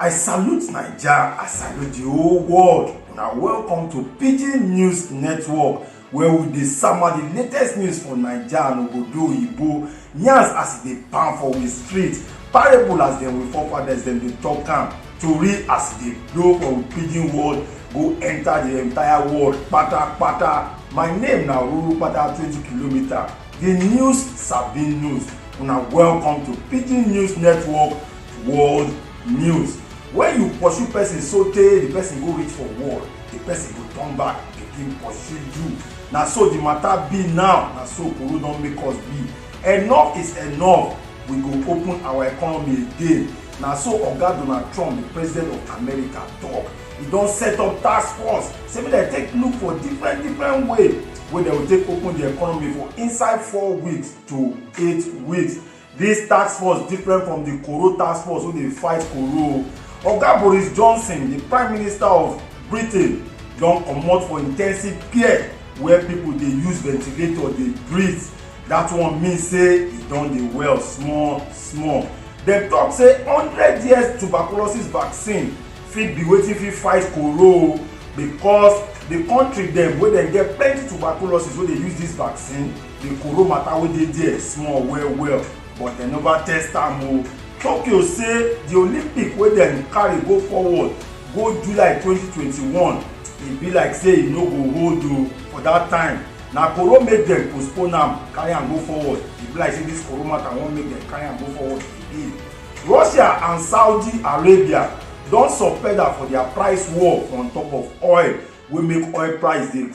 I salute Naija, I salute the whole world. Now welcome to Pidgin News Network, where we dey sama the latest news for Naija and Obodo Oyibo. Yarns as e dey pound for we street, parable as dem we forefathers dem dey talk am, tori as e dey blow for we pidgin world go enter the entire world kpata. My name na Ruru Pata 20km. The news sabi news. Una welcome to Pidgin News Network World News. When you pursue person so tey the person go reach for wall, the person go turn back begin pursue you. Na so the matter be now. Na so Koro don make us be. Enough is enough. We go open our economy again. Na so Oga Donald Trump, the president of America, talk. He don set up task force say make dem take look for different way wey dem go take open the economy for inside 4 weeks to 8 weeks. This task force different from the Koro task force wey dey fight Koro. Oga Boris Johnson, the prime minister of Britain, don comot for intensive care where people dey use ventilator dey breathe. That one mean say e don dey well small. Dem talk say 100 years tuberculosis vaccine fit be wetin fit fight Koro because the country dem wey dem get plenty tuberculosis wey dey use this vaccine, the Koro matter wey dey there small well, but dem never test am o. Tokyo say the Olympic wey dem carry go forward go July 2021, e be like say e no go hold o for that time. Na Koro make dem postpone am, carry am go forward. E be like say this Koro matter wan make dem carry am go forward again. Russia and Saudi Arabia don subpedal for their price war on top of oil wey make oil price dey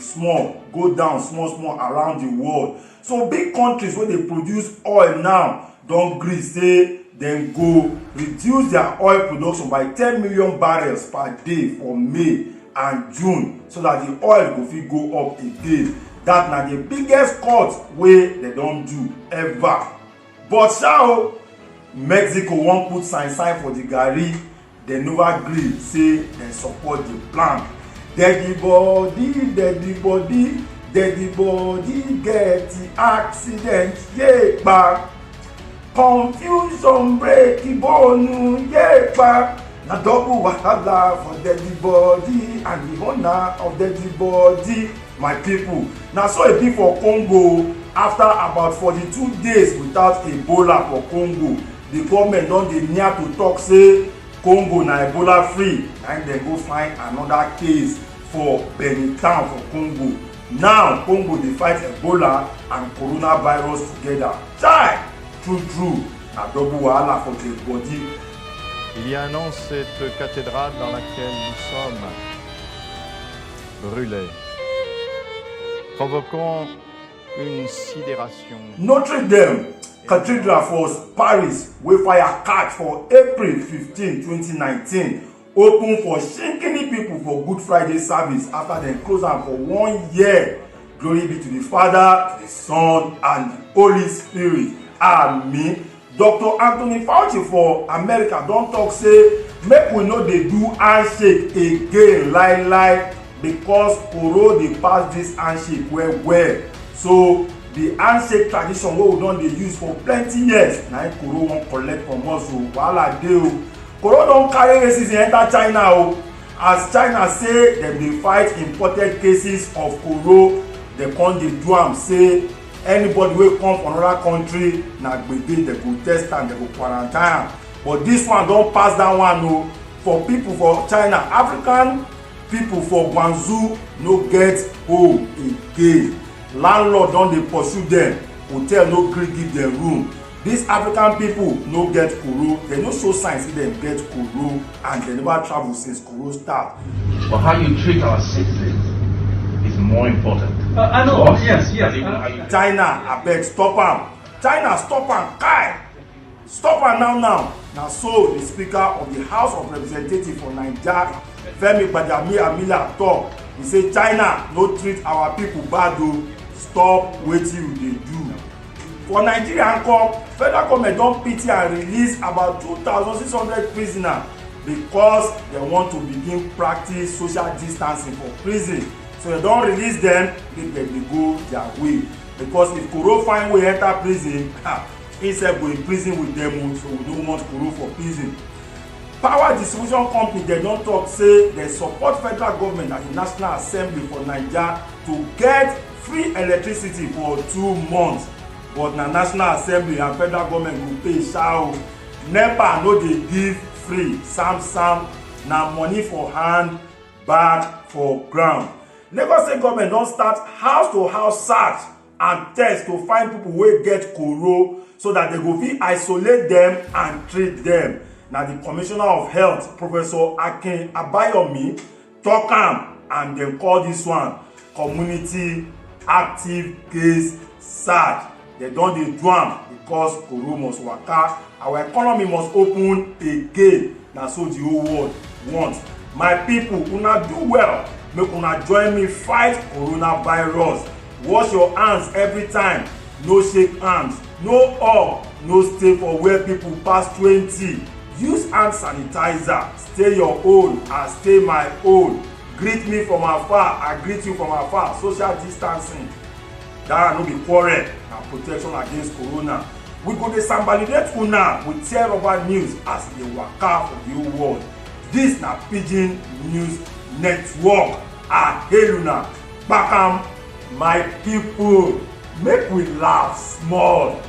go down small around the world. So big countries wey dey produce oil now don gree say dem go reduce their oil production by 10 million barrels per day for May and June so that the oil go fit go up again. That na the biggest cut wey dem don do ever. But sha Mexico wan put sign for the garri. Dem never gree say dem support the plan. Deadi body get the accident yepa. Confusion break bone yepa. Na double wahala for deadi body and the owner of deadi body. My people, na so e be for Congo. After about 42 days without Ebola for Congo, the government don dey near to talk say Congo na Ebola free, and dem go find another case for Benin town for Congo. Now Congo dey fight Ebola and coronavirus together. Chai! True, na double wahala for the body. Il y a un an, cette cathédrale dans laquelle nous sommes brûlait, provoquant une sidération. Notre Dame Cathedral for Paris wey fire catch for April 15, 2019 open for shikini people for Good Friday service after dem close am for 1 year. Glory be to the Father, the Son, and the Holy Spirit. Amen. Dr. Anthony Fauci for America don talk say make we no dey do handshake again lie because Koro dey pass this handshake well. So the handshake tradition wey we don dey use for plenty years na Koro wan collect from us o. Wahala dey o. Koro don carry racism enter China o. As China say dem dey fight imported cases of Koro, dem come dey do am say anybody wey come from another country na gbege dem go test am, dem go quarantine am. But this one don pass that one o. For people for China, African people for Guangzhou no get home again. Landlord don dey pursue dem, hotel no gree give dem room. These African people no get Koro, dem no show signs say dem get Koro, and dem never travel since Koro start. But how you treat our citizens is more important. I know. Yes. China, abeg stop am. China, stop am. Kai, stop am now. Na so the Speaker of the House of Representatives for Naija, Femi Gbajamiamila, talk. He say China no treat our people bad o. Stop wetin you dey do. For Nigeria nko, federal government don pity and release about 2,600 prisoners because dem want to begin practice social distancing for prison. So dem don release dem, make dem dey go their way. Because if Koro find way enter prison, he sef go in prison with dem o. So we don't want Koro for prison. power distribution company dem don talk say dem support federal government and the National Assembly for Naija to get free electricity for 2 months, but na National Assembly and federal government go pay sha o. NEPA no dey give free, sam na money for hand, bag for ground. Lagos State government don start house to house search and test to find people wey get koro so that they go fit isolate them and treat them. Na the Commissioner of Health, Professor Akin Abayomi, talk am, and dem call this one community active case search. Dem don dey do am because koro must waka, our economy must open again. Na so the whole world want. My people, una do well, make una join me fight coronavirus. Wash your hands every time, no shake hands, no hug, no stay for where people pass 20. Use hand sanitizer, stay your own and stay my own. Greet me from afar, I greet you from afar. Social distancing, that no be quarrel, na protection against corona. We go dey sambalidate una with tear rubber news as e dey waka for the whole world. This na Pidgin News Network. I hail una. Bakam, my people, make we laugh small.